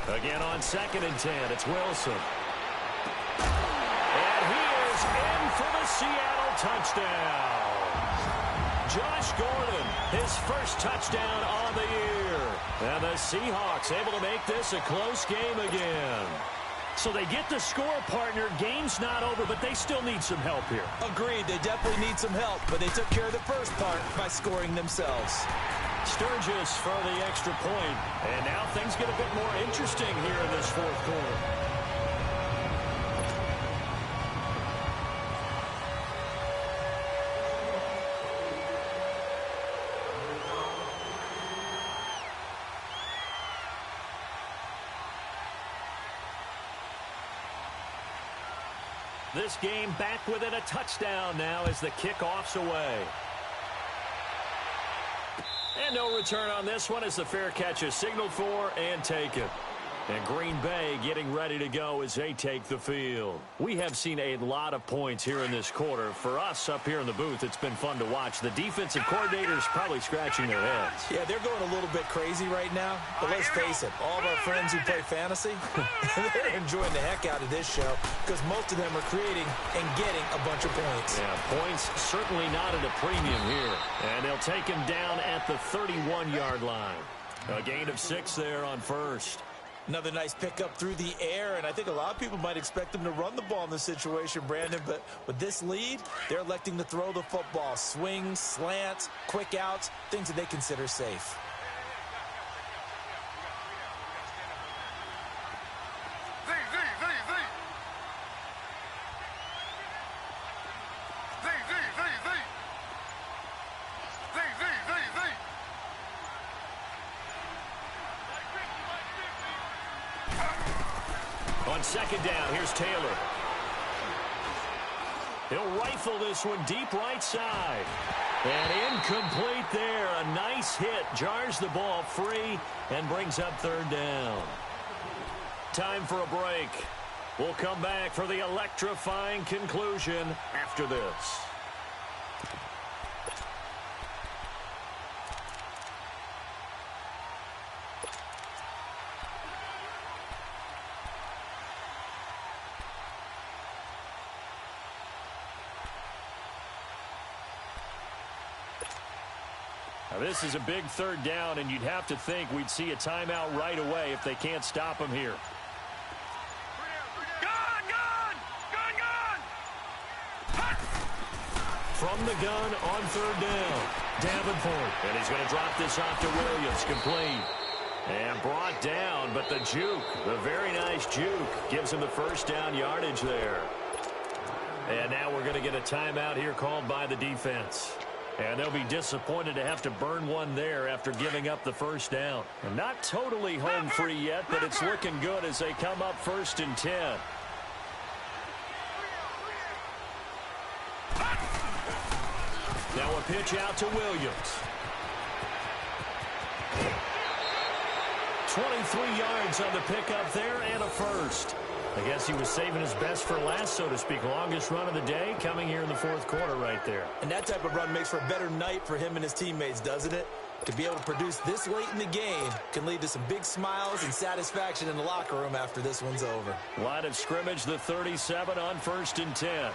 Again on second and 10, it's Wilson. And he is in for the Seattle touchdown. Josh Gordon, his first touchdown on the year. And the Seahawks able to make this a close game again. So they get the score, partner. Game's not over, but they still need some help here. Agreed, they definitely need some help, but they took care of the first part by scoring themselves. Sturgis for the extra point. And now things get a bit more interesting here in this fourth quarter. This game back within a touchdown now as the kickoff's away. And no return on this one as the fair catch is signaled for and taken. And Green Bay getting ready to go as they take the field. We have seen a lot of points here in this quarter. For us up here in the booth, it's been fun to watch. The defensive coordinators probably scratching their heads. Yeah, they're going a little bit crazy right now. But let's face it, all of our friends who play fantasy, they're enjoying the heck out of this show because most of them are creating and getting a bunch of points. Yeah, points certainly not at a premium here. And they'll take him down at the 31-yard line. A gain of 6 there on first. Another nice pickup through the air, and I think a lot of people might expect them to run the ball in this situation, Brandon, but with this lead, they're electing to throw the football. Swings, slants, quick outs, things that they consider safe. On second down, here's Taylor. He'll rifle this one deep right side. And incomplete there. A nice hit. Jars the ball free and brings up third down. Time for a break. We'll come back for the electrifying conclusion after this. Now, this is a big third down, and you'd have to think we'd see a timeout right away if they can't stop him here. From the gun on third down, Davenport. And he's going to drop this off to Williams, complete. And brought down, but the juke, the very nice juke, gives him the first down yardage there. And now we're going to get a timeout here called by the defense. And they'll be disappointed to have to burn one there after giving up the first down. And not totally home free yet, but it's looking good as they come up 1st and 10. Now a pitch out to Williams. 23 yards on the pickup there and a first. I guess he was saving his best for last, so to speak. Longest run of the day coming here in the 4th quarter right there. And that type of run makes for a better night for him and his teammates, doesn't it? To be able to produce this late in the game can lead to some big smiles and satisfaction in the locker room after this one's over. Line of scrimmage, the 37 on 1st and 10.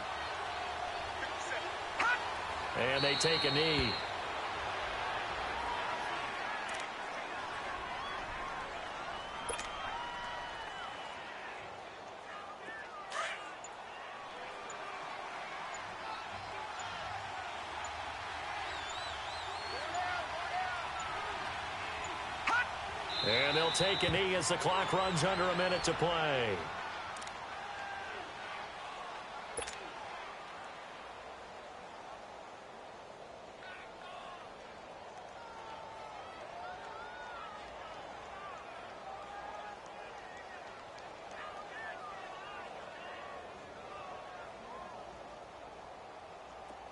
And they take a knee. And they'll take a knee as the clock runs under a minute to play.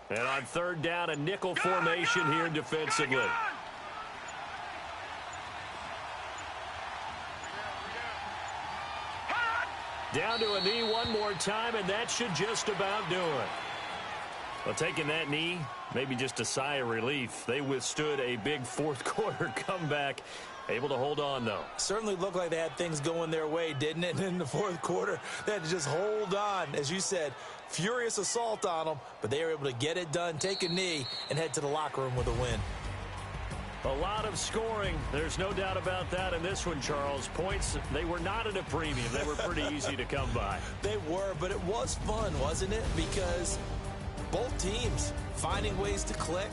And on third down, a nickel formation here defensively. Down to a knee one more time, and that should just about do it. Well, taking that knee, maybe just a sigh of relief. They withstood a big 4th quarter comeback. Able to hold on, though. Certainly looked like they had things going their way, didn't it? And in the 4th quarter, they had to just hold on. As you said, furious assault on them, but they were able to get it done, take a knee, and head to the locker room with a win. A lot of scoring. There's no doubt about that in this one, Charles. Points, they were not at a premium. They were pretty easy to come by. They were, but it was fun, wasn't it? Because both teams finding ways to click.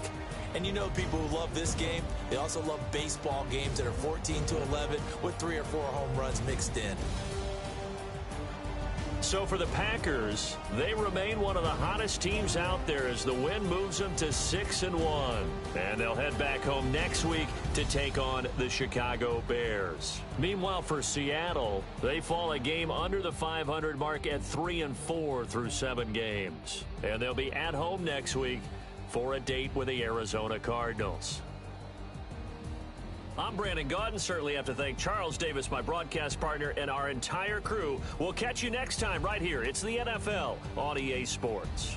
And you know people who love this game, they also love baseball games that are 14-11 with 3 or 4 home runs mixed in. So for the Packers, they remain one of the hottest teams out there as the win moves them to 6-1. And they'll head back home next week to take on the Chicago Bears. Meanwhile, for Seattle, they fall a game under the 500 mark at 3-4 through 7 games. And they'll be at home next week for a date with the Arizona Cardinals. I'm Brandon Gaudin. Certainly have to thank Charles Davis, my broadcast partner, and our entire crew. We'll catch you next time right here. It's the NFL on EA Sports.